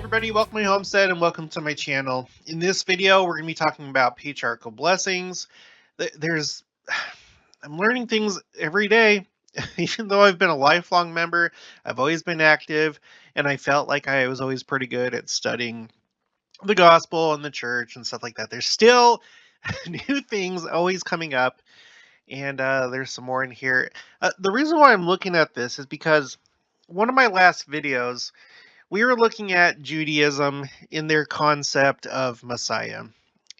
everybody, welcome to my homestead and welcome to my channel. In this video, we're going to be talking about patriarchal blessings. I'm learning things every day. Even though I've been a lifelong member, I've always been active, and I felt like I was always pretty good at studying the gospel and the church and stuff like that. There's still new things always coming up, and there's some more in here. The reason why I'm looking at this is because one of my last videos, we were looking at Judaism in their concept of Messiah.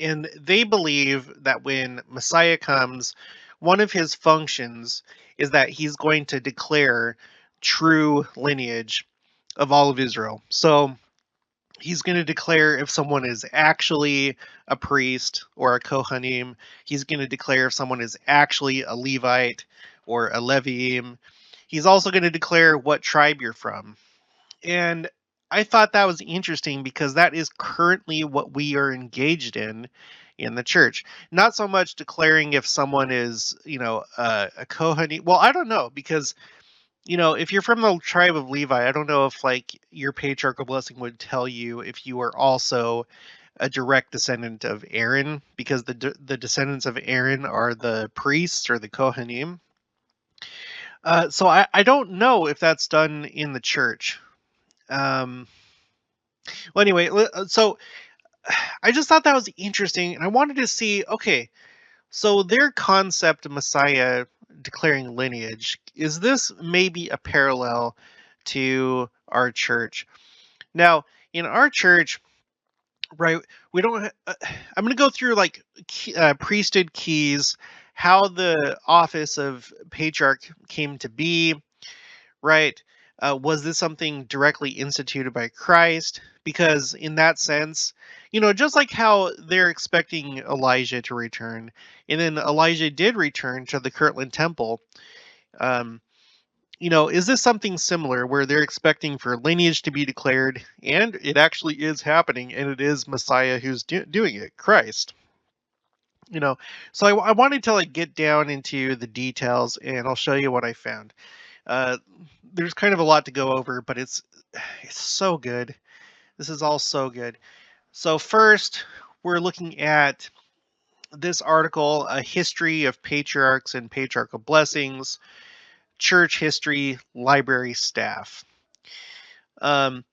And they believe that when Messiah comes, one of his functions is that he's going to declare true lineage of all of Israel. So he's going to declare if someone is actually a priest or a Kohanim. He's going to declare if someone is actually a Levite or a Leviim. He's also going to declare what tribe you're from. And I thought that was interesting because that is currently what we are engaged in the church. Not so much declaring if someone is, a Kohanim. Well, I don't know because, if you're from the tribe of Levi, I don't know if like your patriarchal blessing would tell you if you are also a direct descendant of Aaron, because the descendants of Aaron are the priests or the Kohanim. So I don't know if that's done in the church. Well, anyway, so I just thought that was interesting, and I wanted to see, okay, so their concept of Messiah declaring lineage, is this maybe a parallel to our church? Now, in our church, right, we don't, I'm going to go through like Priesthood Keys, how the office of Patriarch came to be, right? Was this something directly instituted by Christ? Because in that sense, just like how they're expecting Elijah to return, and then Elijah did return to the Kirtland Temple, um, is this something similar where they're expecting for lineage to be declared, and it actually is happening, and it is Messiah who's doing it, Christ? So I wanted to like get down into the details, and I'll show you what I found. Uh, there's kind of a lot to go over, but it's so good. This is all so good. So first, we're looking at this article, A History of Patriarchs and Patriarchal Blessings, Church History Library Staff. In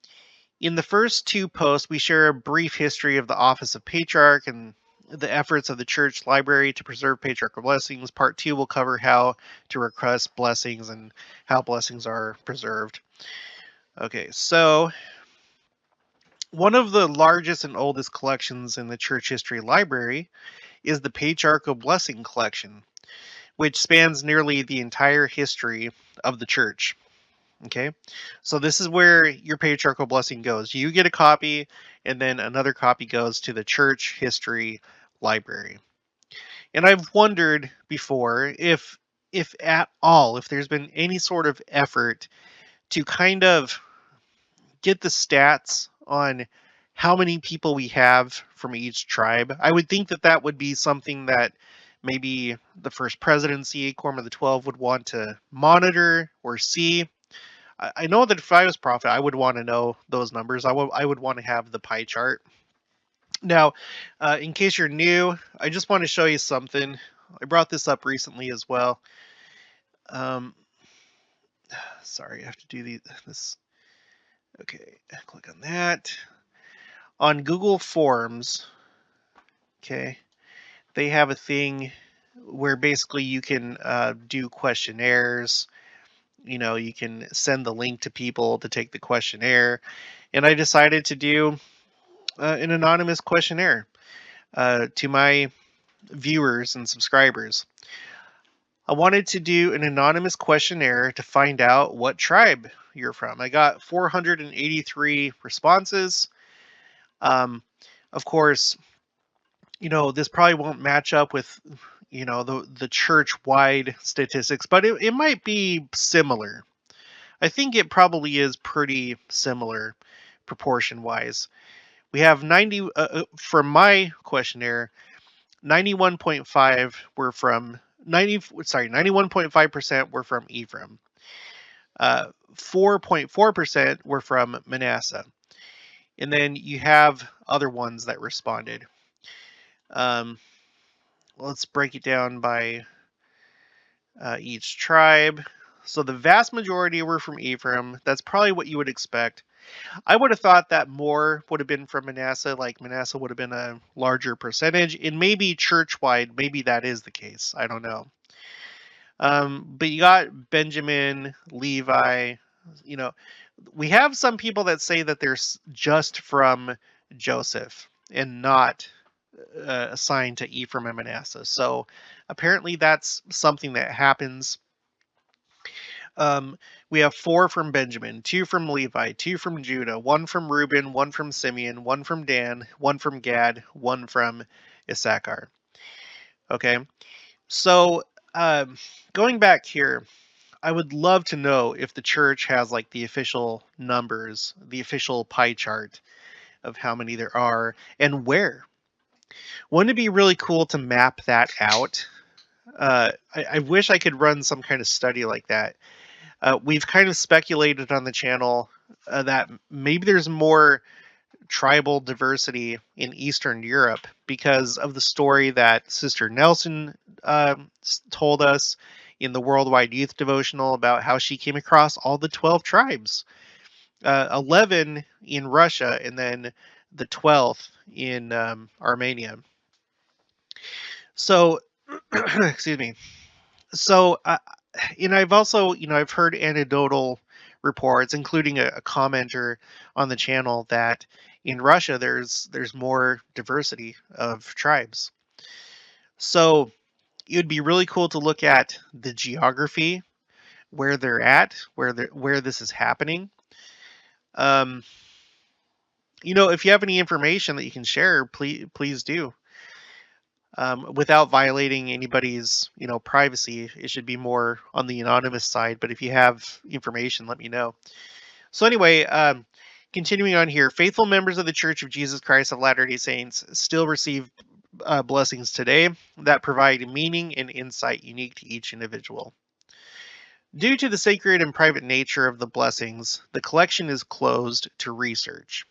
the first two posts, we share a brief history of the Office of Patriarch and the efforts of the church library to preserve patriarchal blessings. Part 2 will cover how to request blessings and how blessings are preserved. Okay, so one of the largest and oldest collections in the church history library is the Patriarchal Blessing Collection, which spans nearly the entire history of the church. Okay, so this is where your patriarchal blessing goes. You get a copy, and then another copy goes to the church history library. And I've wondered before if at all, if there's been any sort of effort to kind of get the stats on how many people we have from each tribe. I would think that that would be something that maybe the First Presidency, Quorum of the 12 would want to monitor or see. I know that if I was prophet, I would want to know those numbers. I would want to have the pie chart. Now, in case you're new, I just want to show you something. I brought this up recently as well. Sorry, I have to do this. Okay, click on that. On Google Forms, okay, they have a thing where basically you can do questionnaires. You can send the link to people to take the questionnaire. And I decided to do an anonymous questionnaire to my viewers and subscribers. I wanted to do an anonymous questionnaire to find out what tribe you're from. I got 483 responses. Of course, this probably won't match up with, the church-wide statistics, but it might be similar. I think it probably is pretty similar proportion-wise. We have 90, from my questionnaire, 91.5 were from 91.5% were from Ephraim. 4.4% were from Manasseh. And then you have other ones that responded. Um, let's break it down by each tribe. So the vast majority were from Ephraim. That's probably what you would expect. I would have thought that more would have been from Manasseh, like Manasseh would have been a larger percentage, and maybe church-wide, maybe that is the case. I don't know. But you got Benjamin, Levi, you know, we have some people that say that they're just from Joseph and not assigned to Ephraim and Manasseh. So apparently that's something that happens. We have 4 from Benjamin, 2 from Levi, 2 from Judah, 1 from Reuben, 1 from Simeon, 1 from Dan, 1 from Gad, 1 from Issachar. Okay, so going back here, I would love to know if the church has like the official numbers, the official pie chart of how many there are and where. Wouldn't it be really cool to map that out? I wish I could run some kind of study like that. We've kind of speculated on the channel that maybe there's more tribal diversity in Eastern Europe because of the story that Sister Nelson told us in the Worldwide Youth Devotional about how she came across all the 12 tribes, 11 in Russia, and then the 12th in Armenia. So, excuse me. So, I've also, I've heard anecdotal reports, including a commenter on the channel, that in Russia there's more diversity of tribes. So it would be really cool to look at the geography, where they're at, where this is happening. Um, if you have any information that you can share, please do. Without violating anybody's, privacy. It should be more on the anonymous side, but if you have information, let me know. So anyway, continuing on here, faithful members of the Church of Jesus Christ of Latter-day Saints still receive blessings today that provide meaning and insight unique to each individual. Due to the sacred and private nature of the blessings, the collection is closed to research.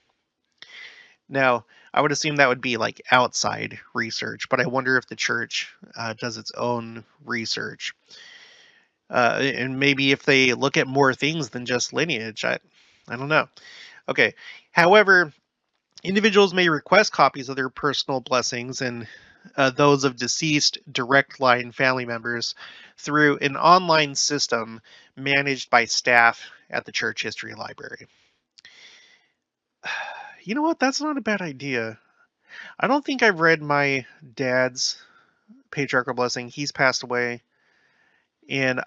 Now, I would assume that would be like outside research, but I wonder if the church does its own research. And maybe if they look at more things than just lineage. I don't know. Okay. However, individuals may request copies of their personal blessings and those of deceased direct line family members through an online system managed by staff at the Church History Library. You know what? That's not a bad idea. I don't think I've read my dad's patriarchal blessing. He's passed away, and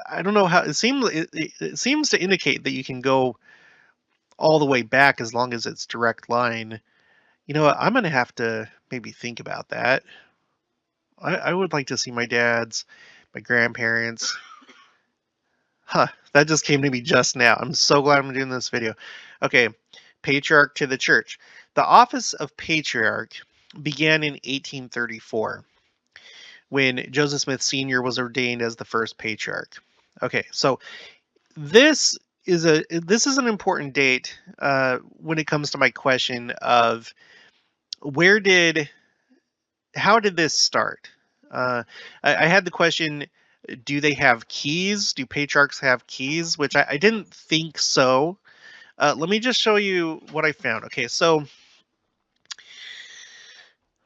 I don't know how it seems to indicate that you can go all the way back as long as it's direct line. You know what? I'm gonna have to maybe think about that. I would like to see my dad's, my grandparents. Huh, that just came to me just now. I'm so glad I'm doing this video. Okay, Patriarch to the Church. The office of Patriarch began in 1834 when Joseph Smith Sr. was ordained as the first Patriarch. Okay, so this is an important date when it comes to my question of how did this start? I had the question, do they have keys? Do patriarchs have keys? Which I didn't think so. Let me just show you what I found. Okay, so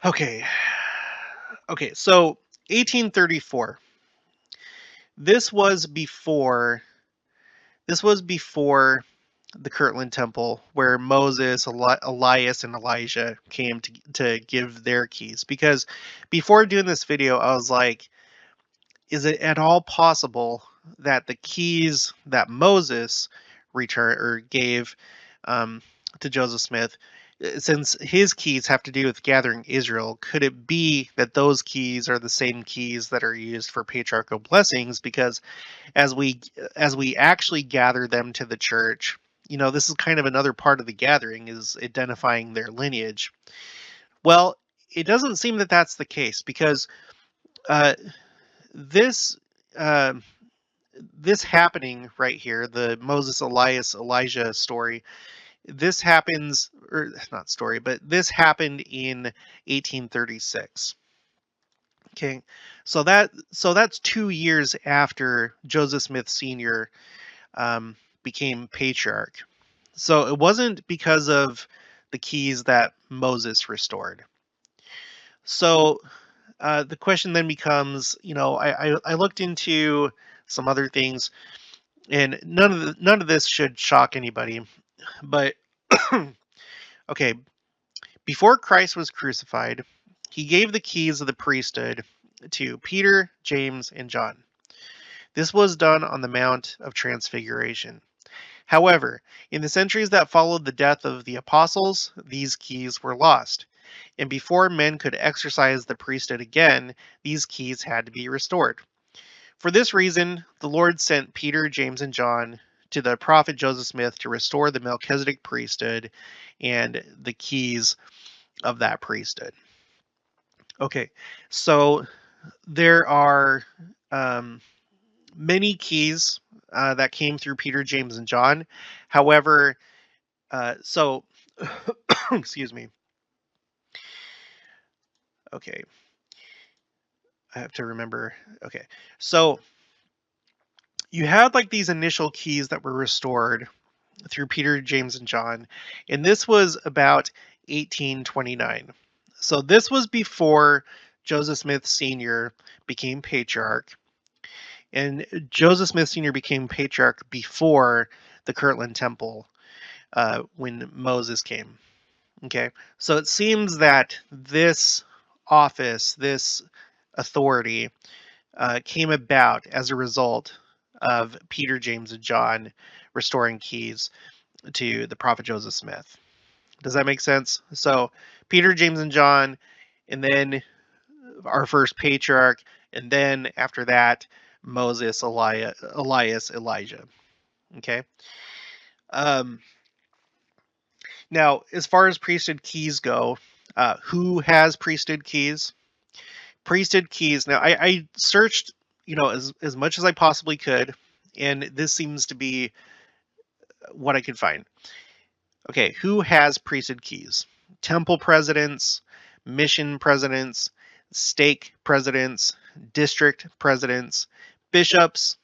1834. This was before the Kirtland Temple, where Moses, Elias, and Elijah came to give their keys. Because before doing this video, I was like, is it at all possible that the keys that Moses returned or gave to Joseph Smith, since his keys have to do with gathering Israel, could it be that those keys are the same keys that are used for patriarchal blessings? Because as we actually gather them to the church, this is kind of another part of the gathering, is identifying their lineage. Well, it doesn't seem that that's the case, because this uh, this happening right here, the Moses, Elias, Elijah story, this happens, or not story, but this happened in 1836. Okay, so that's 2 years after Joseph Smith Sr. Um, became patriarch. So it wasn't because of the keys that Moses restored. So the question then becomes, I looked into some other things, and none of this should shock anybody. But okay, before Christ was crucified, he gave the keys of the priesthood to Peter, James, and John. This was done on the Mount of Transfiguration. However, in the centuries that followed the death of the apostles, these keys were lost. And before men could exercise the priesthood again, these keys had to be restored. For this reason, the Lord sent Peter, James, and John to the prophet Joseph Smith to restore the Melchizedek priesthood and the keys of that priesthood. Okay, so there are many keys that came through Peter, James, and John. However, so excuse me. Okay, I have to remember. Okay, so you had like these initial keys that were restored through Peter, James, and John, and this was about 1829. So this was before Joseph Smith Sr. became patriarch, and Joseph Smith Sr. became patriarch before the Kirtland Temple when Moses came. Okay, so it seems that this office, this authority, came about as a result of Peter, James, and John restoring keys to the prophet Joseph Smith. Does that make sense? So Peter, James, and John, and then our first patriarch, and then after that, Moses, Elias, Elijah. Okay. Um, Now, as far as priesthood keys go, who has priesthood keys? Priesthood keys. Now, I searched, as much as I possibly could, and this seems to be what I could find. Okay, who has priesthood keys? Temple presidents, mission presidents, stake presidents, district presidents, bishops,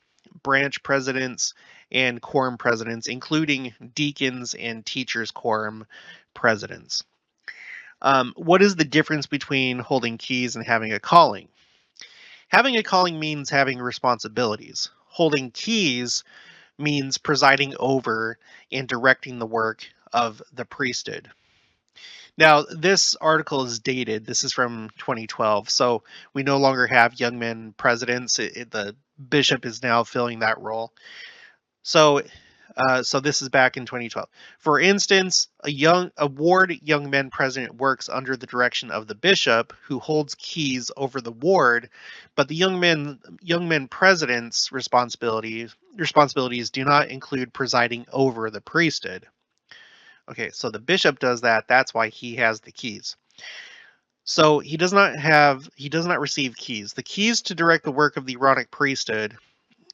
branch presidents, and quorum presidents, including deacons and teachers' quorum presidents. What is the difference between holding keys and having a calling? Having a calling means having responsibilities. Holding keys means presiding over and directing the work of the priesthood. Now, this article is dated. This is from 2012, so we no longer have young men presidents. The bishop is now filling that role. So, so this is back in 2012. For instance, a ward young men president works under the direction of the bishop, who holds keys over the ward, but the young men president's responsibilities do not include presiding over the priesthood. Okay, so the bishop does that. That's why he has the keys. So he does not receive keys. The keys to direct the work of the Aaronic priesthood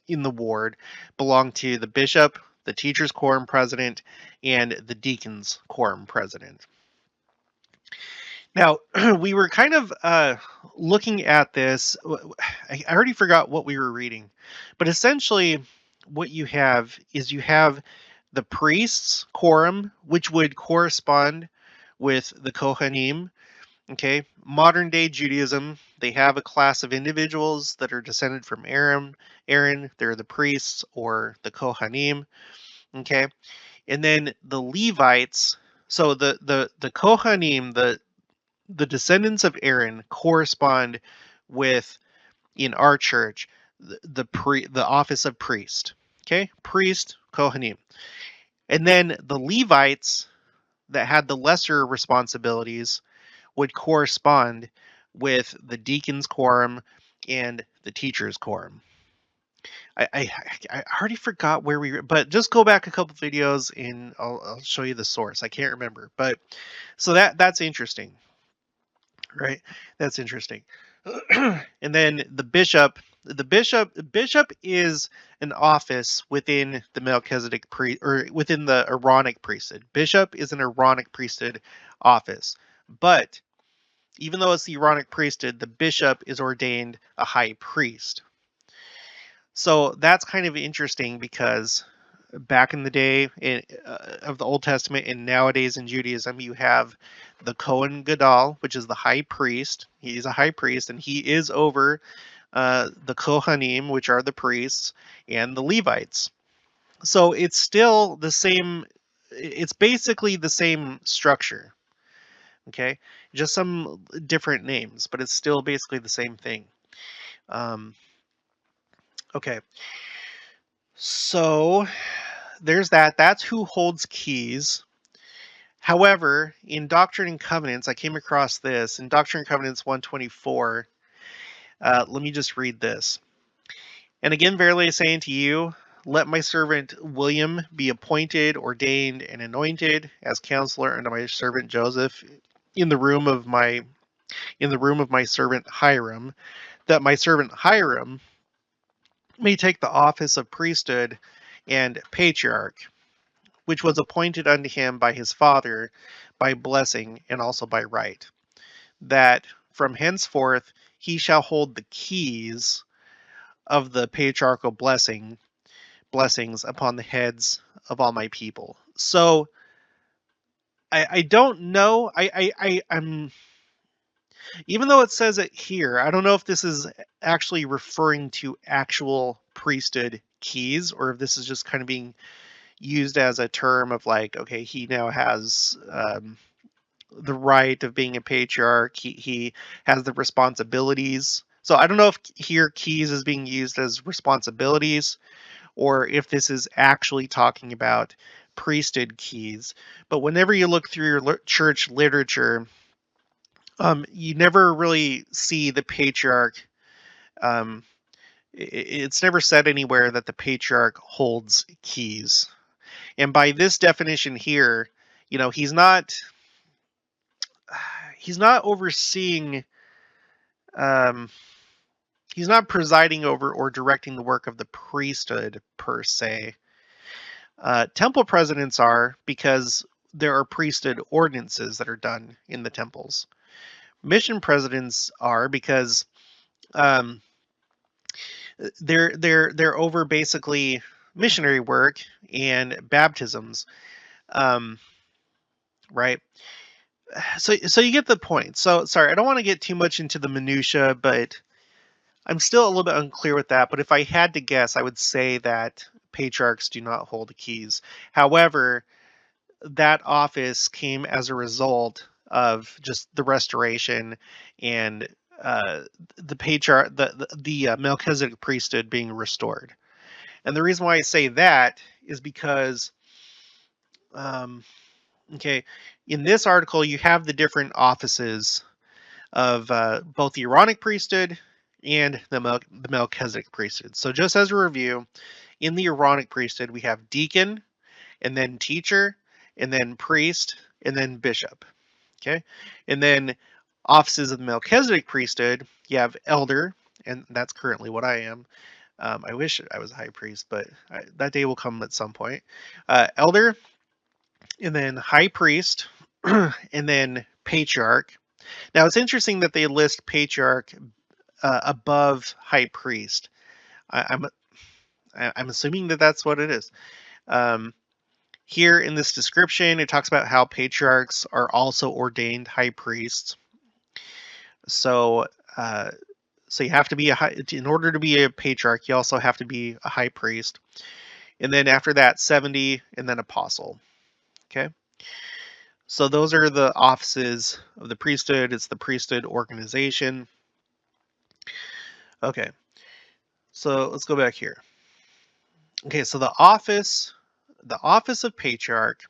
in the ward belong to the bishop, the teacher's quorum president, and the deacon's quorum president. Now, we were kind of looking at this. I already forgot what we were reading, but essentially what you have is you have the priest's quorum, which would correspond with the Kohanim. Okay, modern day Judaism, they have a class of individuals that are descended from Aaron. They're the priests or the Kohanim. Okay, and then the Levites. So the Kohanim, the descendants of Aaron, correspond with, in our church, the office of priest. Okay, priest, Kohanim, and then the Levites that had the lesser responsibilities would correspond with the deacon's quorum and the teacher's quorum. I already forgot where but just go back a couple videos and I'll show you the source. I can't remember, but so that's interesting, right? That's interesting. And then the bishop The bishop is an office within the Melchizedek or within the Aaronic priesthood. Bishop is an Aaronic priesthood office, but even though it's the Aaronic priesthood, the bishop is ordained a high priest. So that's kind of interesting because back in the day of the Old Testament and nowadays in Judaism, you have the Kohen Gadol, which is the high priest. He's a high priest, and he is over the Kohanim, which are the priests, and the Levites. So it's still the same. It's basically the same structure. Okay, just some different names, but it's still basically the same thing. Okay, so there's that. That's who holds keys. However, in Doctrine and Covenants, I came across this in Doctrine and Covenants 124. Let me just read this. And again, verily I say unto you, let my servant William be appointed, ordained, and anointed as counselor unto my servant Joseph in the room of my servant Hiram, that my servant Hiram may take the office of priesthood and patriarch, which was appointed unto him by his father by blessing and also by right, that from henceforth he shall hold the keys of the patriarchal blessings upon the heads of all my people. So I don't know. I'm even though it says it here, I don't know if this is actually referring to actual priesthood keys or if this is just kind of being used as a term of like, okay, he now has the right of being a patriarch. He has the responsibilities. So I don't know if here keys is being used as responsibilities or if this is actually talking about priesthood keys. But whenever you look through your church literature, you never really see the patriarch. Um, it's never said anywhere that the patriarch holds keys. And by this definition here, he's not overseeing. Um, he's not presiding over or directing the work of the priesthood per se. Temple presidents are, because there are priesthood ordinances that are done in the temples. Mission presidents are because um, they're over basically missionary work and baptisms, right? So you get the point. So sorry, I don't want to get too much into the minutia, but I'm still a little bit unclear with that. But if I had to guess, I would say that patriarchs do not hold the keys. However, that office came as a result of just the restoration and the patriarch, the Melchizedek priesthood being restored. And the reason why I say that is because, okay, in this article you have the different offices of both the Aaronic priesthood and the Melchizedek priesthood. So just as a review, in the Aaronic priesthood we have deacon, and then teacher, and then priest, and then bishop. Okay, and then offices of the Melchizedek priesthood, you have elder, and that's currently what I am. I wish I was a high priest, but that day will come at some point. Elder, and then high priest, and then patriarch. Now it's interesting that they list patriarch above high priest. I'm assuming that that's what it is. Here in this description, it talks about how patriarchs are also ordained high priests. So, so you have to be in order to be a patriarch, you also have to be a high priest. And then after that, 70, and then apostle. Okay. So those are the offices of the priesthood. It's the priesthood organization. Okay. So let's go back here. Okay. So the office of patriarch,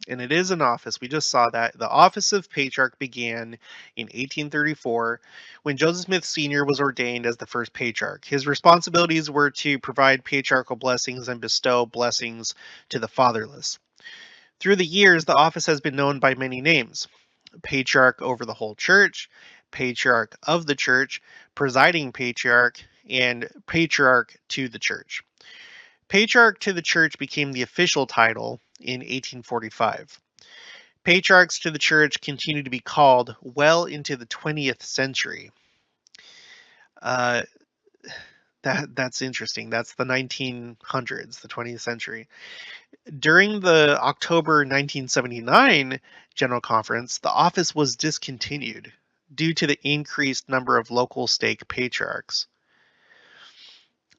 and it is an office. We just saw that. The office of patriarch began in 1834 when Joseph Smith Sr. was ordained as the first patriarch. His responsibilities were to provide patriarchal blessings and bestow blessings to the fatherless. Through the years, the office has been known by many names: patriarch over the whole church, patriarch of the church, presiding patriarch, and Patriarch to the Church. Patriarch to the Church became the official title in 1845. Patriarchs to the Church continued to be called well into the 20th century. Uh, that's interesting. That's the 1900s, the 20th century. During the October 1979 General Conference, the office was discontinued due to the increased number of local stake patriarchs.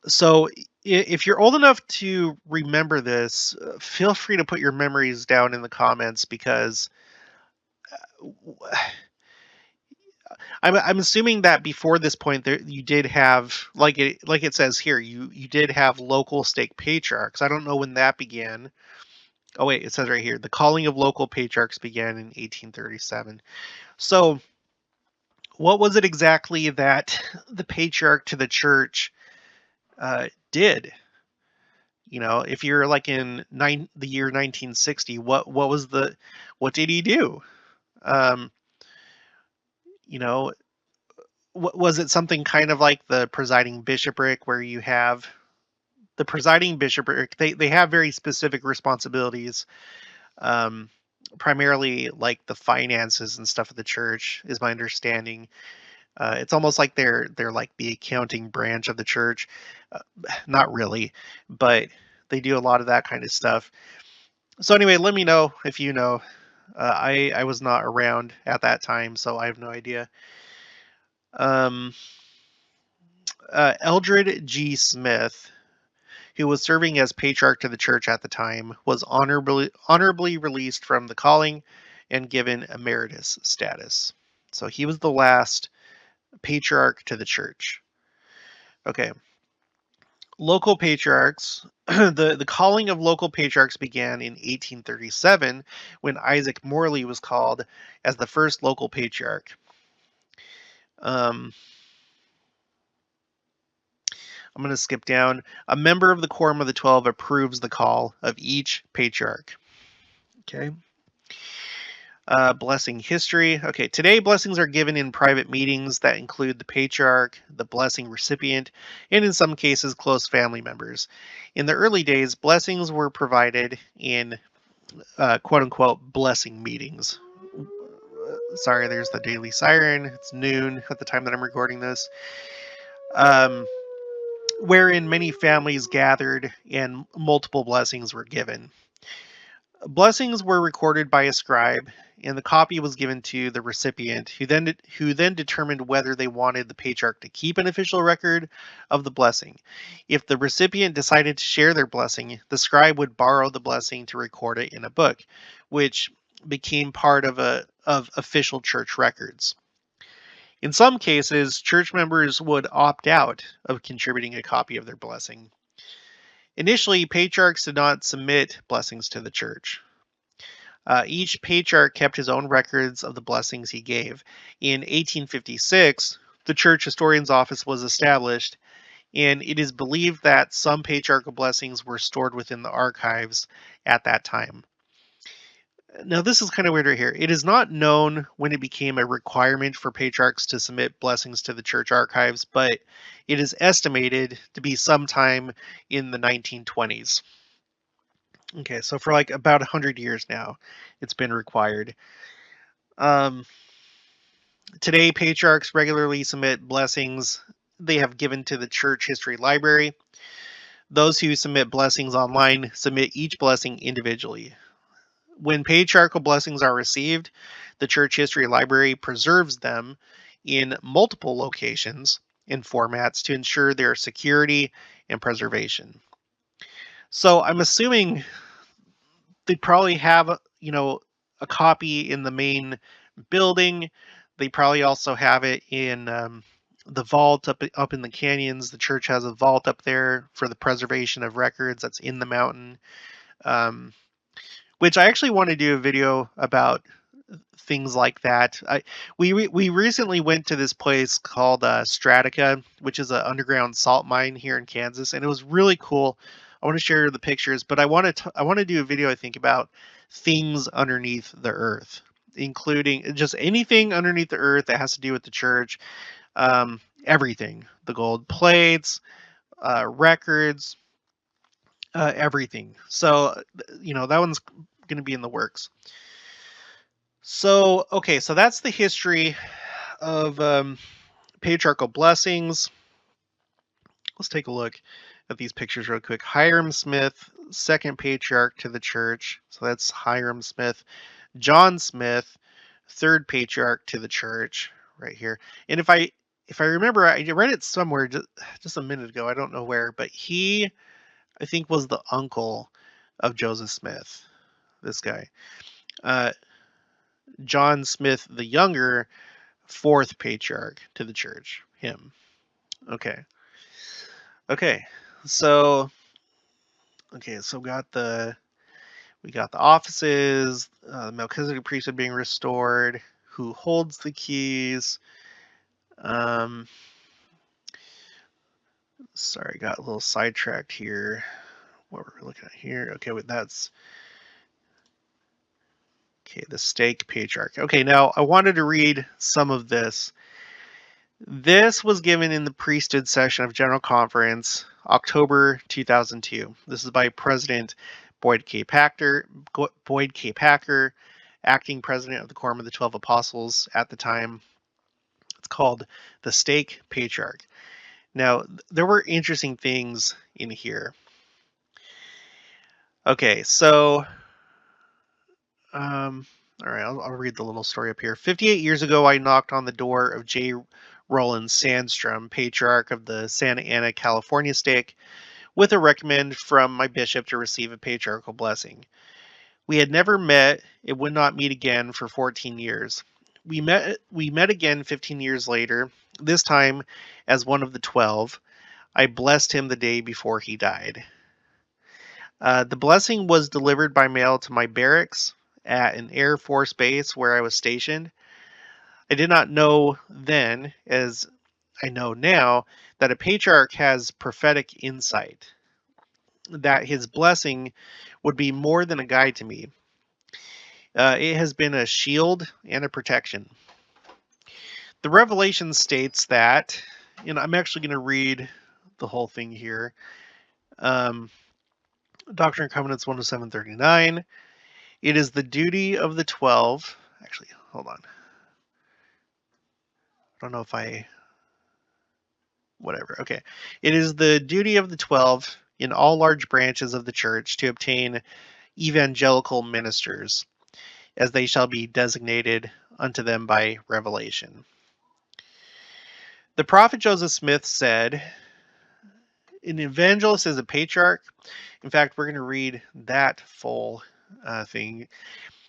So, if you're old enough to remember this, feel free to put your memories down in the comments because I'm assuming that before this point, there you did have like it says here, you did have local stake patriarchs. I don't know when that began. Oh wait, it says right here, the calling of local patriarchs began in 1837. So, what was it exactly that the patriarch to the church did? You know, if you're like in the year 1960, what did he do? Um, you know, was it something kind of like the presiding bishopric, where you have the presiding bishopric? They have very specific responsibilities, um, primarily like the finances and stuff of the church, is my understanding. It's almost like they're like the accounting branch of the church. Uh, Not really, but they do a lot of that kind of stuff. So anyway, let me know if you know. I was not around at that time, so I have no idea. Um, Eldred G. Smith, who was serving as patriarch to the church at the time, was honorably released from the calling and given emeritus status. So he was the last patriarch to the church. Okay. Local patriarchs. The calling of local patriarchs began in 1837 when Isaac Morley was called as the first local patriarch. Um, I'm going to skip down. A member of the Quorum of the 12 approves the call of each patriarch. Okay. Blessing history. Okay, today blessings are given in private meetings that include the patriarch, the blessing recipient, and in some cases, close family members. In the early days, blessings were provided in quote unquote blessing meetings. Sorry, there's the daily siren. It's noon at the time that I'm recording this. Um, wherein many families gathered and multiple blessings were given. Blessings were recorded by a scribe, and the copy was given to the recipient, who then determined whether they wanted the patriarch to keep an official record of the blessing. If the recipient decided to share their blessing, the scribe would borrow the blessing to record it in a book, which became part of official church records. In some cases, church members would opt out of contributing a copy of their blessing. Initially, patriarchs did not submit blessings to the church. Each patriarch kept his own records of the blessings he gave. In 1856, the church historian's office was established, and it is believed that some patriarchal blessings were stored within the archives at that time. Now, this is kind of weird right here. It is not known when it became a requirement for patriarchs to submit blessings to the church archives, but it is estimated to be sometime in the 1920s. Okay, so for like about 100 years now, it's been required. Um, Today, patriarchs regularly submit blessings they have given to the church history library. Those who submit blessings online submit each blessing individually. When patriarchal blessings are received, the church history library preserves them in multiple locations and formats to ensure their security and preservation. So I'm assuming they probably have, a copy in the main building. They probably also have it in the vault up in the canyons. The church has a vault up there for the preservation of records that's in the mountain. Um, which I actually want to do a video about things like that. We recently went to this place called Stratica, which is an underground salt mine here in Kansas, and it was really cool. I want to share the pictures, but I want to do a video, I think, about things underneath the earth, including just anything underneath the earth that has to do with the church. everything, the gold plates, records, everything. So, that one's going to be in the works. So, okay, so that's the history of patriarchal blessings. Let's take a look at these pictures real quick. Hiram Smith, second patriarch to the church. So that's Hiram Smith. John Smith, third patriarch to the church, right here. And if I remember, I read it somewhere just a minute ago. I don't know where, but he, I think, was the uncle of Joseph Smith. This guy, uh, John Smith the younger, fourth patriarch to the church. Him. Okay. Okay. So so we got the offices, the Melchizedek priesthood being restored, who holds the keys. Sorry, got a little sidetracked here. What we're looking at here. Okay, that's the stake patriarch. Okay, now I wanted to read some of this. This was given in the priesthood session of General Conference, October 2002. This is by President Boyd K. Packer, acting president of the Quorum of the 12 Apostles at the time. It's called the Stake Patriarch. Now, there were interesting things in here. Okay, so, all right, I'll read the little story up here. 58 years ago, I knocked on the door of J. Roland Sandstrom, Patriarch of the Santa Ana, California stake, with a recommend from my bishop to receive a patriarchal blessing. We had never met, it would not meet again for 14 years. We met again 15 years later, this time as one of the 12. I blessed him the day before he died. The blessing was delivered by mail to my barracks at an Air Force base where I was stationed. I did not know then, as I know now, that a patriarch has prophetic insight, that his blessing would be more than a guide to me. It has been a shield and a protection. The Revelation states that, I'm actually going to read the whole thing here. Doctrine and Covenants 107:39. It is the duty of the 12. Actually, hold on. I don't know if whatever. Okay. It is the duty of the 12 in all large branches of the church to obtain evangelical ministers, as they shall be designated unto them by revelation. The prophet Joseph Smith said, an evangelist is a patriarch. In fact, we're going to read that full thing.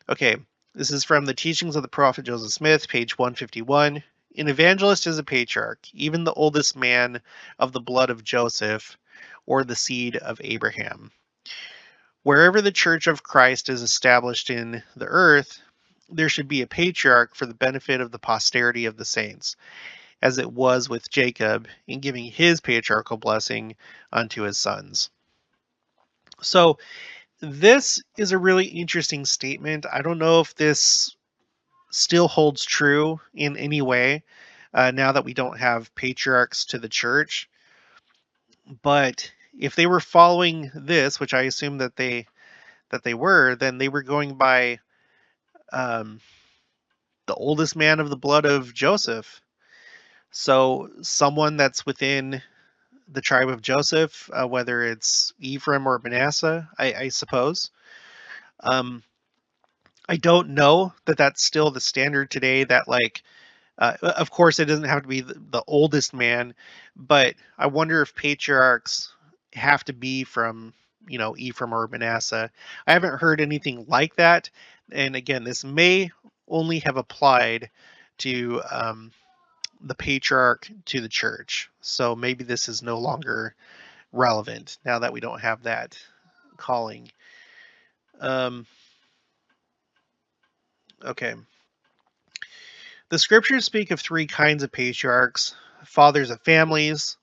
Okay, this is from the Teachings of the Prophet Joseph Smith, page 151. An evangelist is a patriarch, even the oldest man of the blood of Joseph, or the seed of Abraham. Wherever the church of Christ is established in the earth, there should be a patriarch for the benefit of the posterity of the saints, as it was with Jacob in giving his patriarchal blessing unto his sons. So this is a really interesting statement. I don't know if this still holds true in any way now that we don't have patriarchs to the church. But if they were following this, which I assume that they were, then they were going by the oldest man of the blood of Joseph. So someone that's within the tribe of Joseph, whether it's Ephraim or Manasseh, I suppose. I don't know that that's still the standard today, that of course it doesn't have to be the oldest man, but I wonder if patriarchs have to be from, Ephraim or Manasseh. I haven't heard anything like that. And again, this may only have applied to the patriarch to the church. So maybe this is no longer relevant now that we don't have that calling. Okay. The scriptures speak of three kinds of patriarchs: fathers of families,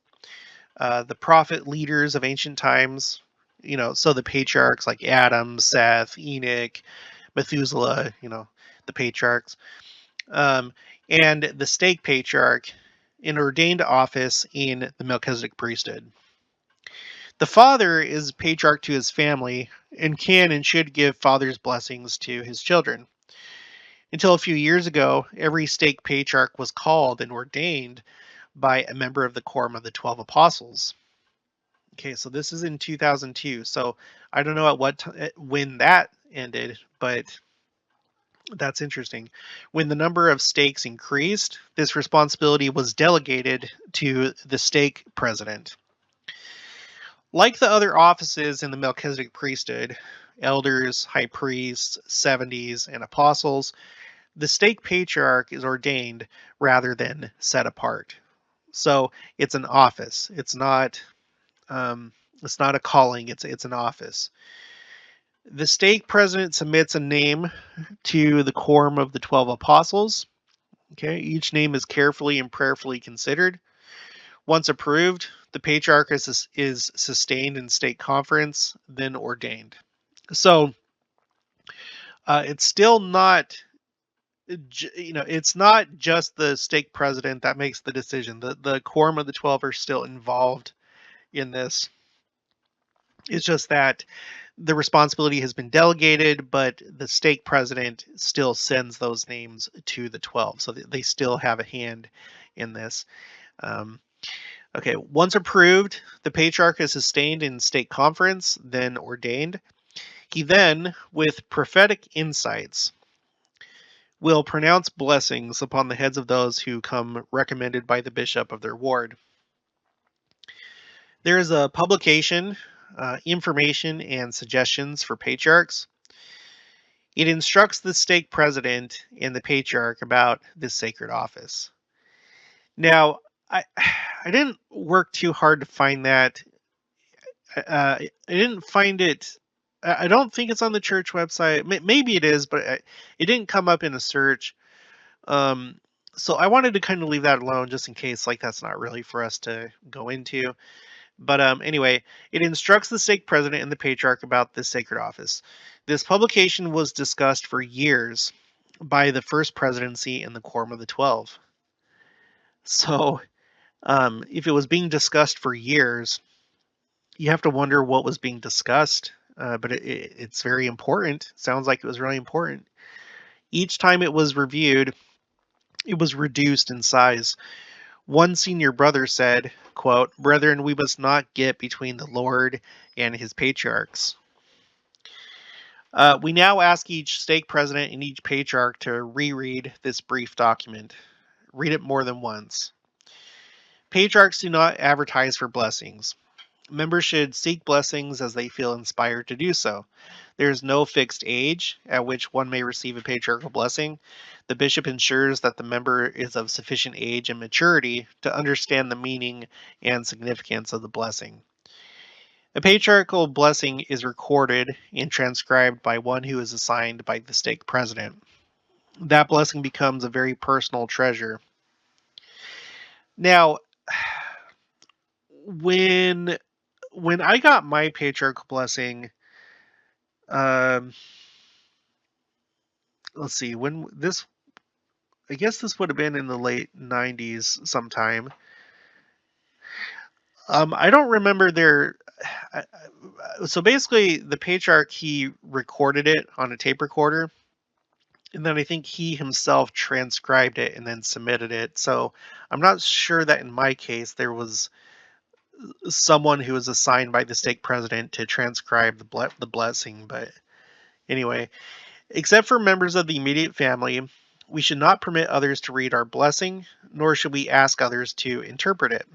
the prophet leaders of ancient times, so the patriarchs like Adam, Seth, Enoch, Methuselah, the patriarchs, and the stake patriarch, an ordained office in the Melchizedek priesthood. The father is patriarch to his family and can and should give father's blessings to his children. Until a few years ago, every stake patriarch was called and ordained by a member of the Quorum of the 12 Apostles. Okay, so this is in 2002. So I don't know at what when that ended, but that's interesting. When the number of stakes increased, this responsibility was delegated to the stake president. Like the other offices in the Melchizedek priesthood, elders, high priests, 70s, and apostles, the stake patriarch is ordained rather than set apart. So it's an office. It's not a calling. It's an office. The stake president submits a name to the quorum of the 12 apostles. Okay, each name is carefully and prayerfully considered. Once approved, the patriarch is sustained in stake conference, then ordained. So it's still not, it's not just the stake president that makes the decision. The quorum of the 12 are still involved in this. It's just that the responsibility has been delegated, but the stake president still sends those names to the 12. So they still have a hand in this. Okay, once approved, the patriarch is sustained in stake conference, then ordained. He then, with prophetic insights, will pronounce blessings upon the heads of those who come recommended by the bishop of their ward. There is a publication, information and suggestions for patriarchs. It instructs the stake president and the patriarch about this sacred office. Now, I didn't work too hard to find that. I didn't find it. I don't think it's on the church website. Maybe it is, but it didn't come up in a search. So I wanted to kind of leave that alone just in case, like, that's not really for us to go into. But anyway, it instructs the stake president and the patriarch about this sacred office. This publication was discussed for years by the first presidency in the Quorum of the 12. So if it was being discussed for years, you have to wonder what was being discussed. But it's very important. Sounds like it was really important. Each time it was reviewed, it was reduced in size. One senior brother said, quote, "Brethren, we must not get between the Lord and his patriarchs." We now ask each stake president and each patriarch to reread this brief document. Read it more than once. Patriarchs do not advertise for blessings. Members should seek blessings as they feel inspired to do so. There is no fixed age at which one may receive a patriarchal blessing. The bishop ensures that the member is of sufficient age and maturity to understand the meaning and significance of the blessing. A patriarchal blessing is recorded and transcribed by one who is assigned by the stake president. That blessing becomes a very personal treasure. Now, when I got my patriarchal blessing, let's see, I guess this would have been in the late 90s sometime. I don't remember so basically the patriarch, he recorded it on a tape recorder, and then I think he himself transcribed it and then submitted it. So I'm not sure that in my case there was someone who was assigned by the stake president to transcribe the blessing, but anyway, except for members of the immediate family, we should not permit others to read our blessing, nor should we ask others to interpret it.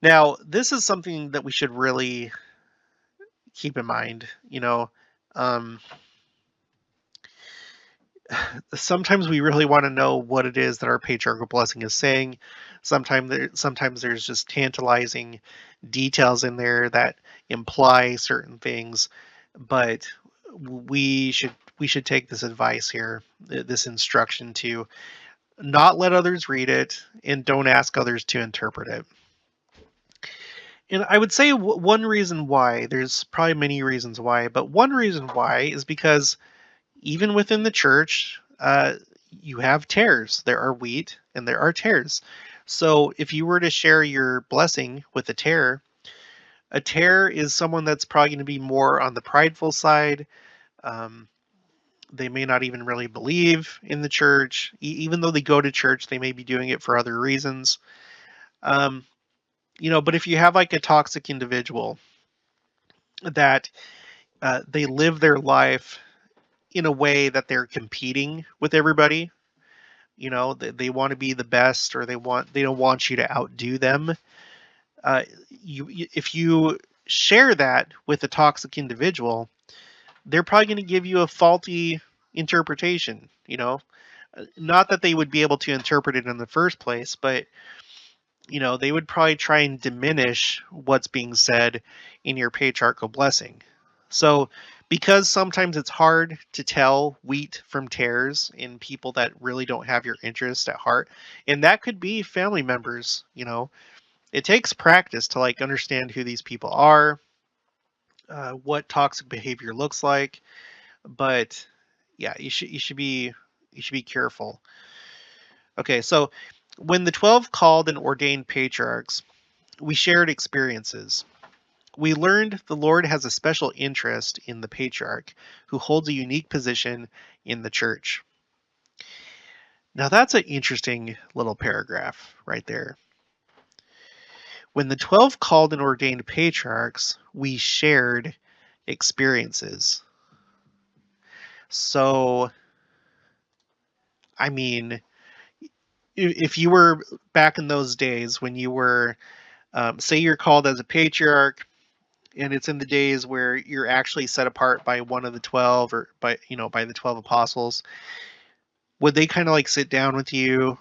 Now, this is something that we should really keep in mind. Sometimes we really want to know what it is that our patriarchal blessing is saying. Sometimes there's just tantalizing details in there that imply certain things, but we should take this advice here, this instruction to not let others read it and don't ask others to interpret it. And I would say one reason why, there's probably many reasons why, but one reason why is because even within the church, you have tares. There are wheat and there are tares. So if you were to share your blessing with a tare is someone that's probably going to be more on the prideful side. Um, they may not even really believe in the church. Even though they go to church, they may be doing it for other reasons. Um, but if you have like a toxic individual that they live their life in a way that they're competing with everybody, they want to be the best, or they don't want you to outdo them. uh, if you share that with a toxic individual, they're probably going to give you a faulty interpretation. Not that they would be able to interpret it in the first place, but they would probably try and diminish what's being said in your patriarchal blessing. So, because sometimes it's hard to tell wheat from tares in people that really don't have your interest at heart, and that could be family members. It takes practice to like understand who these people are, what toxic behavior looks like, but yeah, you should be careful. Okay, so when the 12 called and ordained patriarchs, we shared experiences. We learned the Lord has a special interest in the patriarch who holds a unique position in the church. Now, that's an interesting little paragraph right there. When the 12 called and ordained patriarchs, we shared experiences. So, I mean, if you were back in those days when you were, say, you're called as a patriarch, and it's in the days where you're actually set apart by one of the 12, or by the 12 apostles, would they kind of like sit down with you,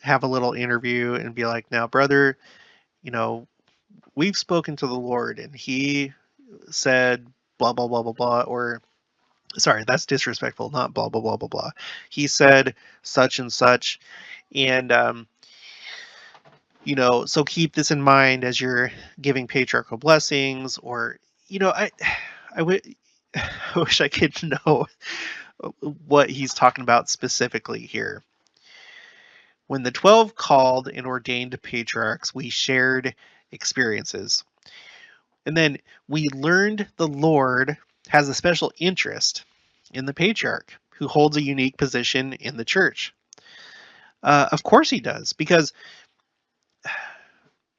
have a little interview, and be like, now, brother, you know, we've spoken to the Lord, and he said blah, blah, blah, blah, blah, or sorry, that's disrespectful, not blah, blah, blah, blah, blah. He said such and such, and, so keep this in mind as you're giving patriarchal blessings, or, I would, I wish I could know what he's talking about specifically here. When the 12 called and ordained patriarchs, we shared experiences. And then we learned the Lord has a special interest in the patriarch who holds a unique position in the church. Of course he does, because,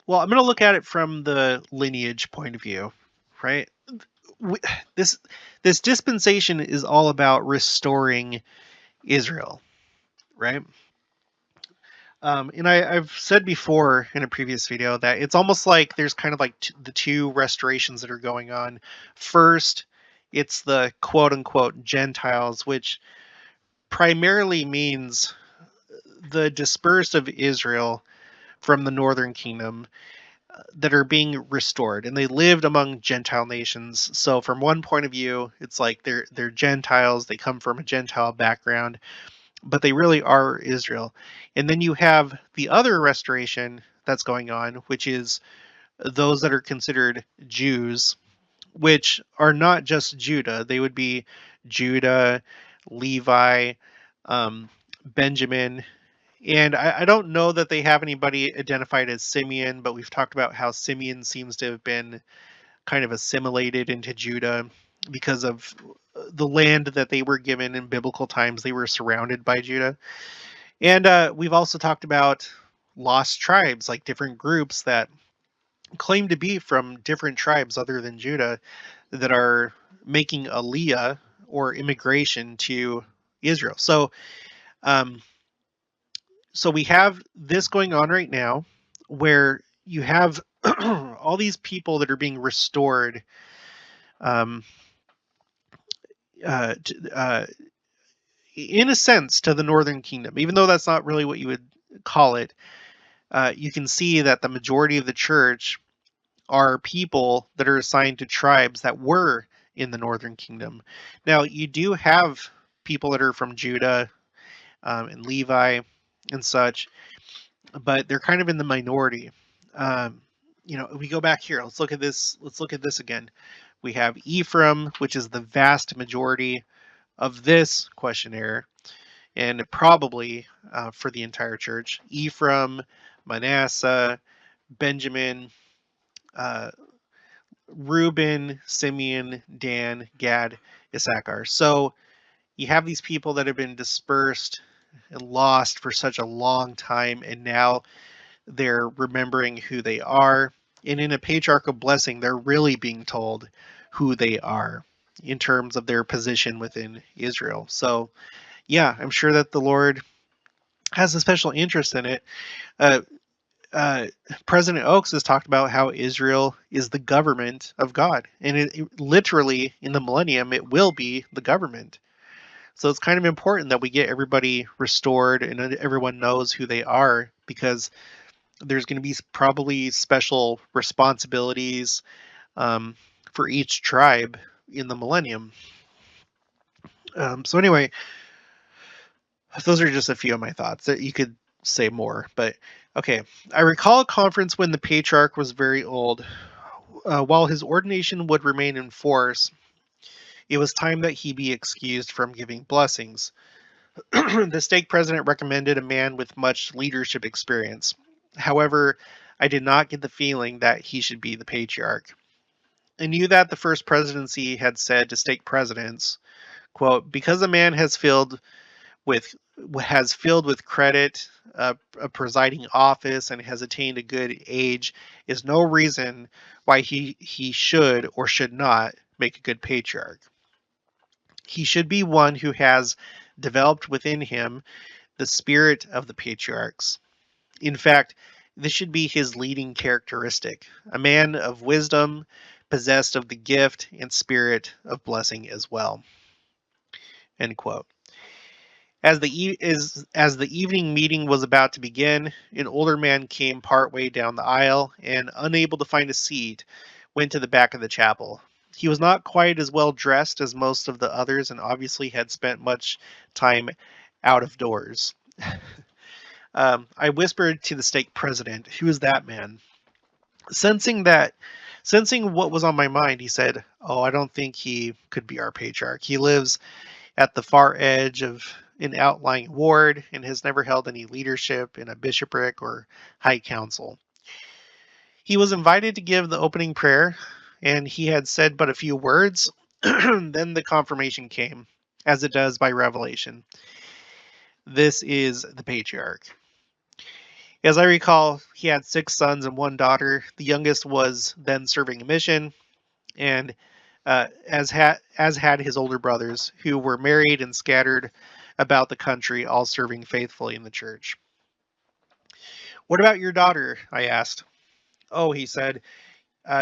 well, I'm going to look at it from the lineage point of view, right? We- This this dispensation is all about restoring Israel, right? And I've said before in a previous video that it's almost like there's kind of like the two restorations that are going on. First, it's the quote unquote Gentiles, which primarily means the dispersed of Israel from the northern kingdom that are being restored, and they lived among Gentile nations. So from one point of view, it's like they're Gentiles, they come from a Gentile background, but they really are Israel. And then you have the other restoration that's going on, which is those that are considered Jews, which are not just Judah. They would be Judah, Levi, um, Benjamin. And I don't know that they have anybody identified as Simeon, but we've talked about how Simeon seems to have been kind of assimilated into Judah because of the land that they were given in biblical times. They were surrounded by Judah. And we've also talked about lost tribes, like different groups that claim to be from different tribes other than Judah that are making aliyah or immigration to Israel. Um, so we have this going on right now, where you have all these people that are being restored, um, to, in a sense, to the northern kingdom, even though that's not really what you would call it. You can see that the majority of the church are people that are assigned to tribes that were in the northern kingdom. Now, you do have people that are from Judah, and Levi and such, but they're kind of in the minority. Um, we go back here. Let's look at this. Let's look at this again. We have Ephraim, which is the vast majority of this questionnaire, and probably for the entire church: Ephraim, Manasseh, Benjamin, uh, Reuben, Simeon, Dan, Gad, Issachar. So you have these people that have been dispersed and lost for such a long time, and now they're remembering who they are. And in a patriarchal blessing, they're really being told who they are in terms of their position within Israel. So, yeah, I'm sure that the Lord has a special interest in it. Uh, uh, President Oaks has talked about how Israel is the government of God. And it literally, in the millennium, it will be the government. So it's kind of important that we get everybody restored and that everyone knows who they are, because there's going to be probably special responsibilities um, for each tribe in the millennium. So anyway, those are just a few of my thoughts. That you could say more, but okay. I recall a conference when the patriarch was very old. While his ordination would remain in force, it was time that he be excused from giving blessings. The stake president recommended a man with much leadership experience. However, I did not get the feeling that he should be the patriarch. I knew that the first presidency had said to stake presidents, quote, because a man with has filled with credit a presiding office and has attained a good age is no reason why he should or should not make a good patriarch. He should be one who has developed within him the spirit of the patriarchs. In fact, this should be his leading characteristic, a man of wisdom, possessed of the gift and spirit of blessing as well. End quote. As the evening meeting was about to begin, an older man came partway down the aisle and, unable to find a seat, went to the back of the chapel. He was not quite as well dressed as most of the others and obviously had spent much time out of doors. I whispered to the stake president, "Who is that man?" Sensing that, sensing what was on my mind, he said, "Oh, I don't think he could be our patriarch. He lives at the far edge of an outlying ward and has never held any leadership in a bishopric or high council." He was invited to give the opening prayer, and he had said but a few words. Then the confirmation came, as it does by revelation. This is the patriarch. As I recall, he had 6 sons and 1 daughter. The youngest was then serving a mission, and as had his older brothers, who were married and scattered about the country, all serving faithfully in the church. "What about your daughter?" I asked. "Oh," he said,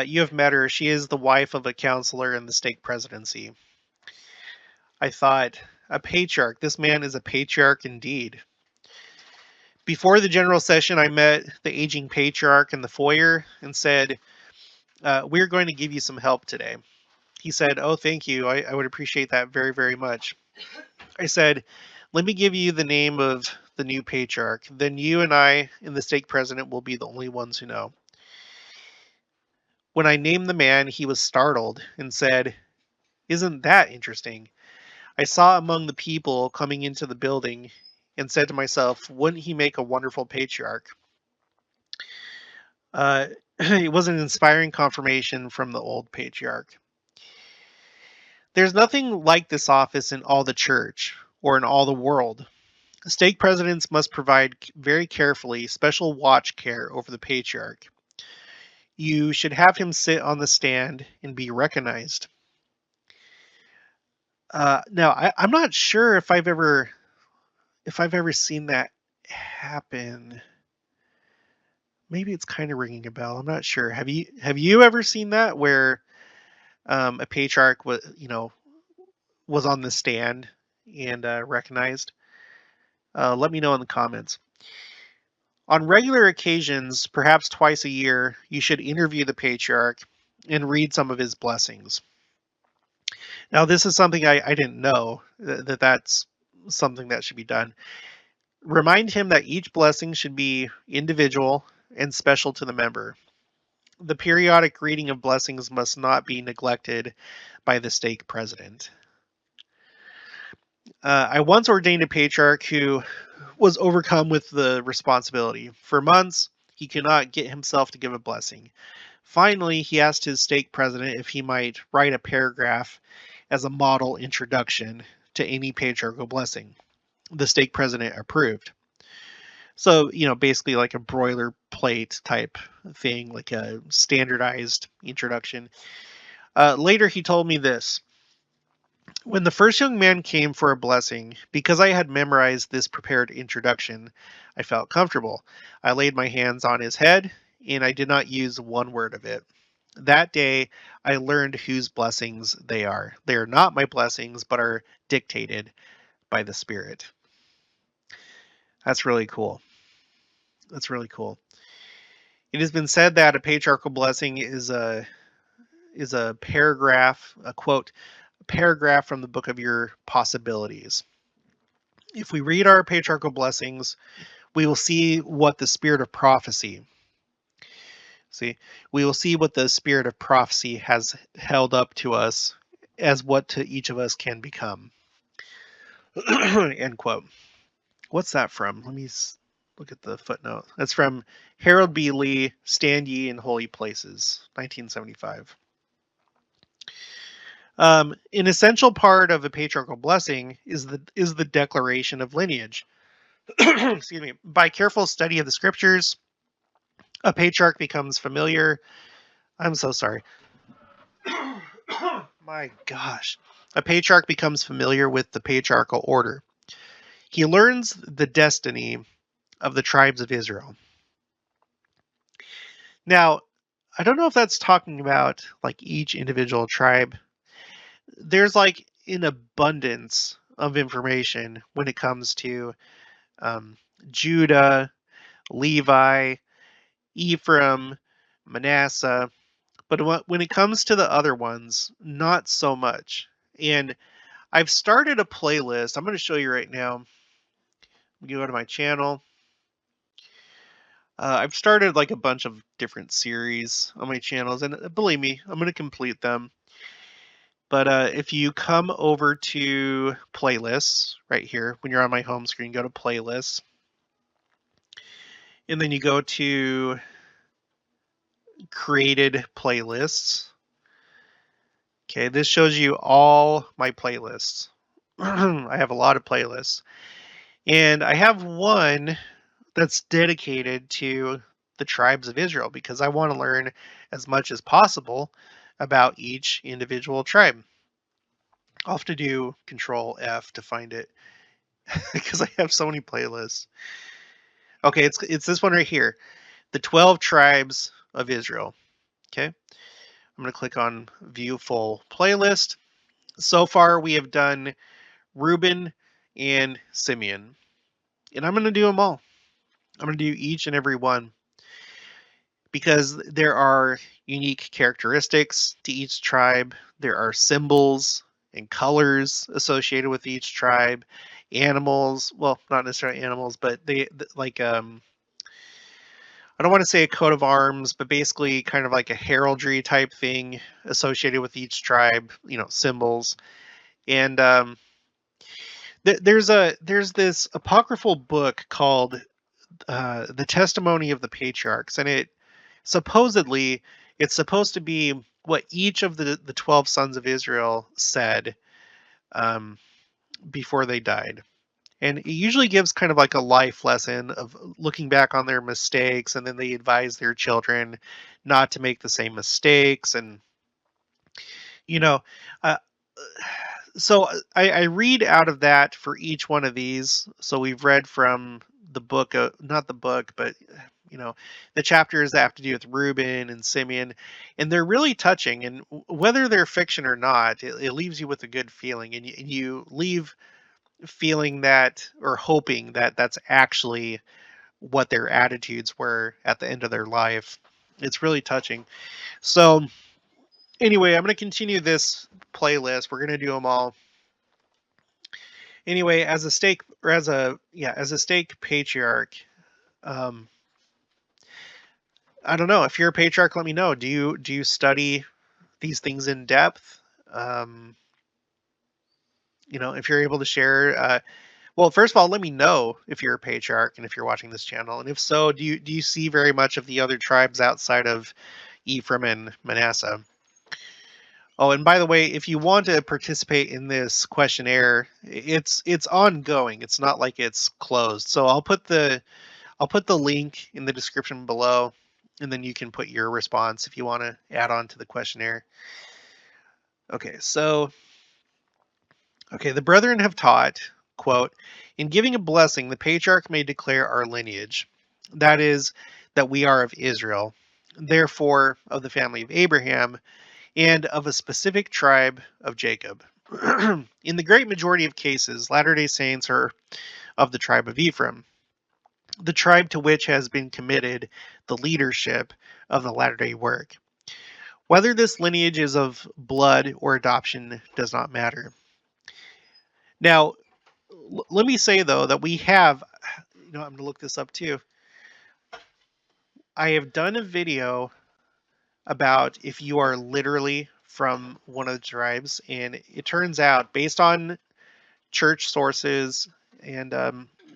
"you have met her. She is the wife of a counselor in the stake presidency." I thought, a patriarch. This man is a patriarch indeed. Before the general session, I met the aging patriarch in the foyer and said, "We're going to give you some help today." He said, "Oh, thank you. I would appreciate that very, very much." I said, "Let me give you the name of the new patriarch. Then you and I and the stake president will be the only ones who know." When I named the man, he was startled and said, "Isn't that interesting?" I saw among the people coming into the building and said to myself, "Wouldn't he make a wonderful patriarch?" Uh, it was an inspiring confirmation from the old patriarch. There's nothing like this office in all the church or in all the world. Stake presidents must provide very carefully special watch care over the patriarch. You should have him sit on the stand and be recognized. Now, I'm not sure if I've ever seen that happen. Maybe it's kind of ringing a bell. I'm not sure. Have you ever seen that where a patriarch was on the stand and recognized? Let me know in the comments. On regular occasions, perhaps twice a year, you should interview the patriarch and read some of his blessings. Now, this is something I didn't know that's something that should be done. Remind him that each blessing should be individual and special to the member. The periodic reading of blessings must not be neglected by the stake president. I once ordained a patriarch who was overcome with the responsibility. For months, he could not get himself to give a blessing. Finally, he asked his stake president if he might write a paragraph as a model introduction to any patriarchal blessing. The stake president approved. So, basically like a boilerplate type thing, like a standardized introduction. Later, he told me this. When the first young man came for a blessing, because I had memorized this prepared introduction, I felt comfortable. I laid my hands on his head, and I did not use one word of it. That day, I learned whose blessings they are. They are not my blessings, but are dictated by the Spirit. That's really cool. That's really cool. It has been said that a patriarchal blessing is a paragraph, a quote, a paragraph from the book of your possibilities. If we read our patriarchal blessings, we will see what the spirit of prophecy. See, we will see what the spirit of prophecy has held up to us as what to each of us can become. End quote. What's that from? Let me look at the footnote. That's from Harold B. Lee, Stand Ye in Holy Places, 1975. An essential part of a patriarchal blessing is the declaration of lineage. Excuse me. By careful study of the scriptures, a patriarch becomes familiar. I'm so sorry. My gosh. A patriarch becomes familiar with the patriarchal order. He learns the destiny of the tribes of Israel. Now, I don't know if that's talking about like each individual tribe. There's like an abundance of information when it comes to um, Judah, Levi, Ephraim, Manasseh. But when it comes to the other ones, not so much. And I've started a playlist. I'm going to show you right now. You go to my channel. I've started like a bunch of different series on my channels, and believe me, I'm going to complete them. But if you come over to playlists right here, when you're on my home screen, go to playlists. And then you go to created playlists. Okay, this shows you all my playlists. I have a lot of playlists. And I have one that's dedicated to the tribes of Israel because I want to learn as much as possible about each individual tribe. I'll have to do Control F to find it because I have so many playlists. Okay, it's this one right here, the 12 tribes of Israel. Okay, I'm going to click on View Full Playlist. So far, we have done Reuben and Simeon, and I'm going to do them all. I'm going to do each and every one because there are unique characteristics to each tribe. There are symbols and colors associated with each tribe. Animals, well, not necessarily animals, but they like I don't want to say a coat of arms, but basically kind of like a heraldry type thing associated with each tribe. Symbols. And there's this apocryphal book called "The Testimony of the Patriarchs," and supposedly it's supposed to be what each of the 12 sons of Israel said um, before they died. And it usually gives kind of like a life lesson of looking back on their mistakes, and then they advise their children not to make the same mistakes. And, you know, uh, so I read out of that for each one of these. So we've read from the book, not the book, but the chapters that have to do with Reuben and Simeon, and they're really touching. And whether they're fiction or not, it leaves you with a good feeling, and you leave feeling that or hoping that that's actually what their attitudes were at the end of their life. It's really touching. So anyway, I'm going to continue this playlist. We're going to do them all. Anyway, as a stake patriarch, um, I don't know if you're a patriarch. Let me know. Do you study these things in depth? Um, if you're able to share, well, first of all, let me know if you're a patriarch and if you're watching this channel, and if so, do you see very much of the other tribes outside of Ephraim and Manasseh? Oh, and by the way, if you want to participate in this questionnaire, it's ongoing. It's not like it's closed. So I'll put the link in the description below, and then you can put your response if you want to add on to the questionnaire. Okay, the brethren have taught, quote, in giving a blessing, the patriarch may declare our lineage. That is, that we are of Israel, therefore of the family of Abraham, and of a specific tribe of Jacob. In the great majority of cases, Latter-day Saints are of the tribe of Ephraim, the tribe to which has been committed the leadership of the Latter-day work. Whether this lineage is of blood or adoption does not matter. Now, let me say, though, that we have, I'm going to look this up too. I have done a video about if you are literally from one of the tribes, and it turns out, based on church sources and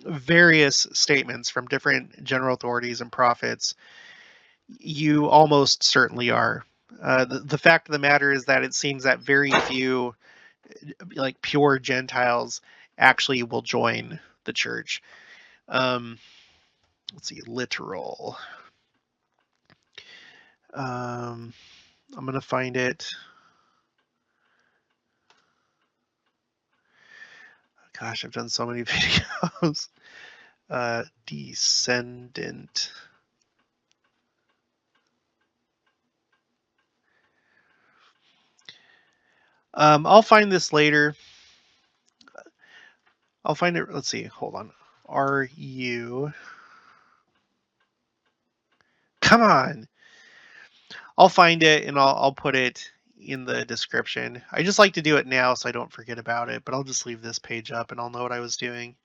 various statements from different general authorities and prophets, you almost certainly are. The fact of the matter is that it seems that very few, like pure Gentiles, actually will join the church. Let's see, literal. I'm going to find it. Gosh, I've done so many videos. Descendant. I'll find this later. I'll find it. Let's see. Hold on. Are you? Come on. I'll find it and I'll put it in the description. I just like to do it now so I don't forget about it, but I'll just leave this page up and I'll know what I was doing.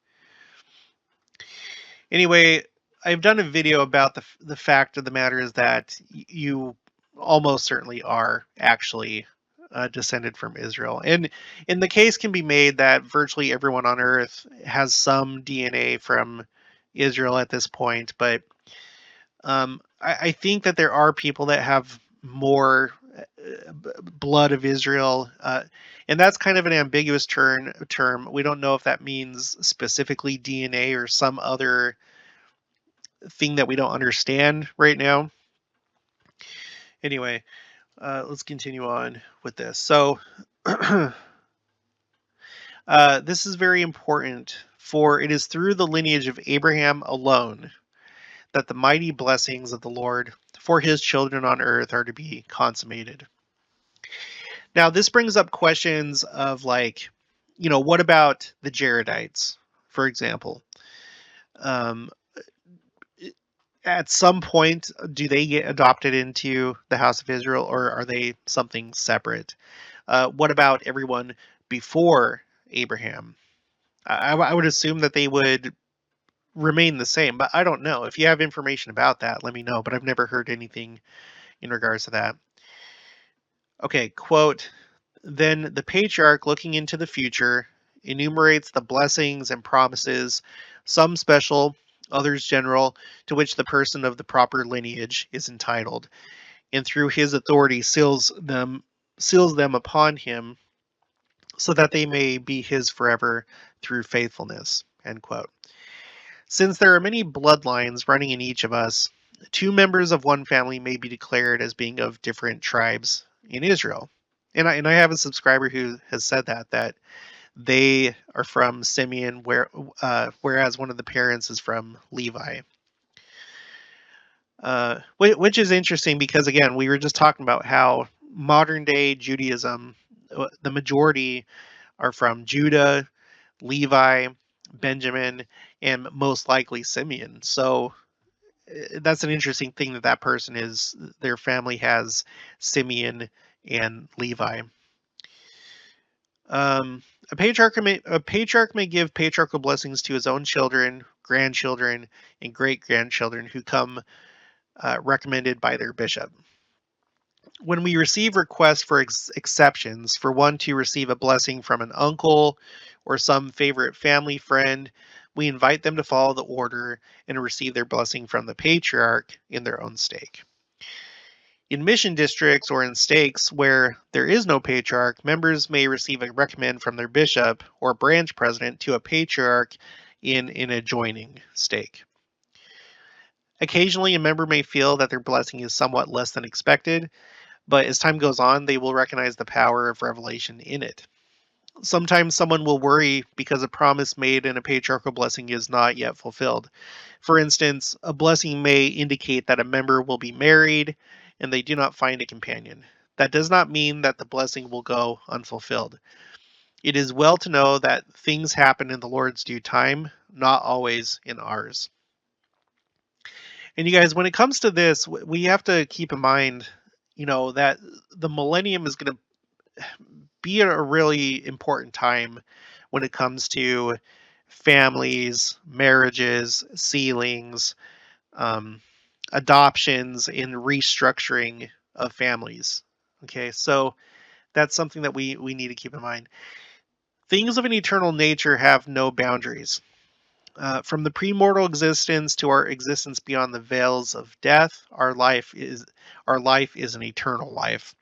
Anyway, I've done a video about the fact of the matter is that you almost certainly are actually descended from Israel. And the case can be made that virtually everyone on earth has some DNA from Israel at this point, but I think that there are people that have more blood of Israel, and that's kind of an ambiguous term. We don't know if that means specifically DNA or some other thing that we don't understand right now. Anyway, let's continue on with this. So this is very important, for it is through the lineage of Abraham alone that the mighty blessings of the Lord for his children on earth are to be consummated. Now, this brings up questions of like, what about the Jaredites, for example? At some point, do they get adopted into the house of Israel, or are they something separate? What about everyone before Abraham? I would assume that they would remain the same, but I don't know. If you have information about that, let me know, but I've never heard anything in regards to that. Okay, quote, then the patriarch, looking into the future, enumerates the blessings and promises, some special, others general, to which the person of the proper lineage is entitled, and through his authority seals them upon him, so that they may be his forever through faithfulness. End quote. Since there are many bloodlines running in each of us, two members of one family may be declared as being of different tribes in Israel. And I have a subscriber who has said that they are from Simeon, whereas one of the parents is from Levi. Which is interesting because, again, we were just talking about how modern day Judaism, the majority are from Judah, Levi, Benjamin, and most likely Simeon. So that's an interesting thing that person is, their family has Simeon and Levi. A patriarch may give patriarchal blessings to his own children, grandchildren, and great grandchildren who come recommended by their bishop. When we receive requests for exceptions, for one to receive a blessing from an uncle or some favorite family friend, we invite them to follow the order and receive their blessing from the patriarch in their own stake. In mission districts or in stakes where there is no patriarch, members may receive a recommend from their bishop or branch president to a patriarch in an adjoining stake. Occasionally, a member may feel that their blessing is somewhat less than expected, but as time goes on, they will recognize the power of revelation in it. Sometimes someone will worry because a promise made in a patriarchal blessing is not yet fulfilled. For instance, a blessing may indicate that a member will be married and they do not find a companion. That does not mean that the blessing will go unfulfilled. It is well to know that things happen in the Lord's due time, not always in ours. And you guys, when it comes to this, we have to keep in mind, that the millennium is going to be a really important time when it comes to families, marriages, sealings, um, adoptions, and restructuring of families. Okay, so that's something that we need to keep in mind. Things of an eternal nature have no boundaries. From the premortal existence to our existence beyond the veils of death, our life is an eternal life.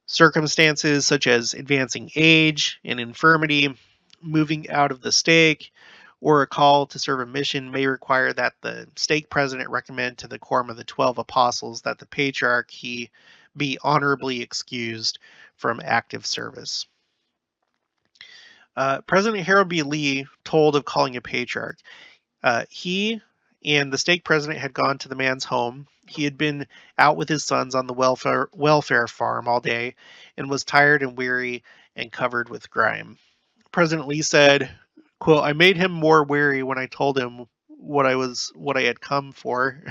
Circumstances such as advancing age and infirmity, moving out of the stake, or a call to serve a mission may require that the stake president recommend to the quorum of the 12 apostles that the patriarch he be honorably excused from active service. President Harold B. Lee told of calling a patriarch. He and the stake president had gone to the man's home. He had been out with his sons on the welfare farm all day and was tired and weary and covered with grime. President Lee said, quote, "I made him more weary when I told him what I had come for,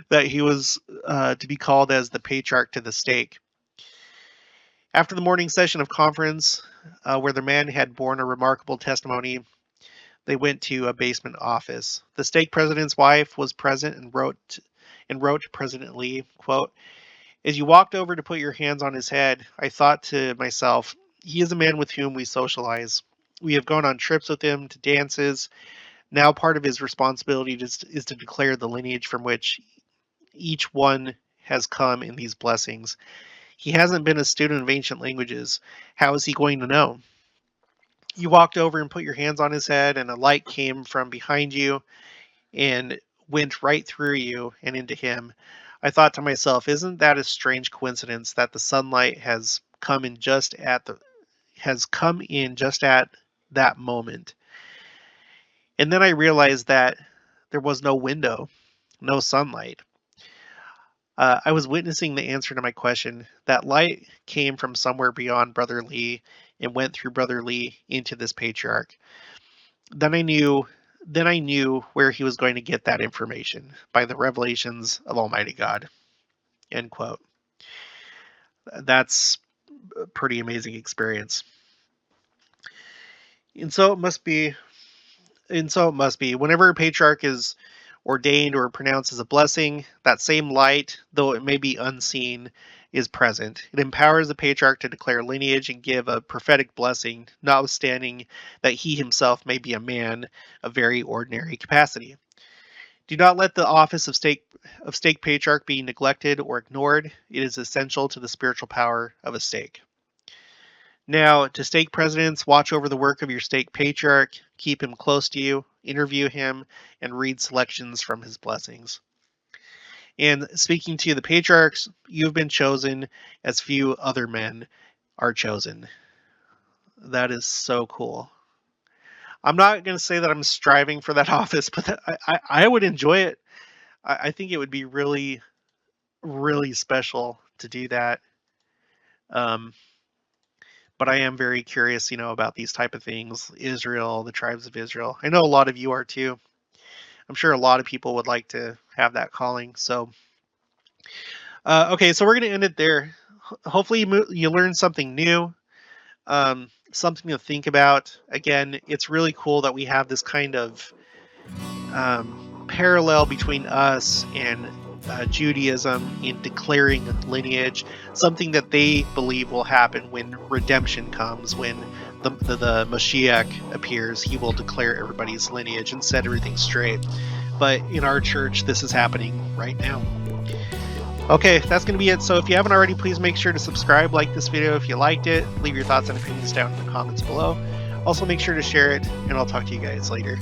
that he was to be called as the patriarch to the stake." After the morning session of conference, where the man had borne a remarkable testimony, they went to a basement office. The stake president's wife was present and wrote to President Lee, quote, "As you walked over to put your hands on his head, I thought to myself, he is a man with whom we socialize. We have gone on trips with him to dances. Now part of his responsibility is to declare the lineage from which each one has come in these blessings. He hasn't been a student of ancient languages. How is he going to know?" You walked over and put your hands on his head, and a light came from behind you and went right through you and into him. I thought to myself, isn't that a strange coincidence that the sunlight has come in just at that moment? And then I realized that there was no window, no sunlight. I was witnessing the answer to my question. That light came from somewhere beyond Brother Lee and went through Brother Lee into this patriarch. Then I knew where he was going to get that information, by the revelations of Almighty God. End quote. That's a pretty amazing experience. And so it must be whenever a patriarch is ordained or pronounced as a blessing, that same light, though it may be unseen, is present. It empowers the patriarch to declare lineage and give a prophetic blessing, notwithstanding that he himself may be a man of very ordinary capacity. Do not let the office of stake patriarch be neglected or ignored. It is essential to the spiritual power of a stake. Now, to stake presidents, watch over the work of your stake patriarch, keep him close to you, interview him, and read selections from his blessings. And speaking to the patriarchs, you have been chosen as few other men are chosen. That is so cool. I'm not going to say that I'm striving for that office, but I would enjoy it. I think it would be really, really special to do that. But I am very curious, about these type of things. Israel, the tribes of Israel. I know a lot of you are too. I'm sure a lot of people would like to have that calling. So, okay, so we're going to end it there. Hopefully you learned something new, something to think about. Again, it's really cool that we have this kind of parallel between us and Judaism in declaring lineage, something that they believe will happen when redemption comes, when the Mashiach appears. He will declare everybody's lineage and set everything straight. But in our church, this is happening right now. Okay, that's going to be it. So if you haven't already, please make sure to subscribe, like this video if you liked it, leave your thoughts and opinions down in the comments below. Also, make sure to share it, and I'll talk to you guys later.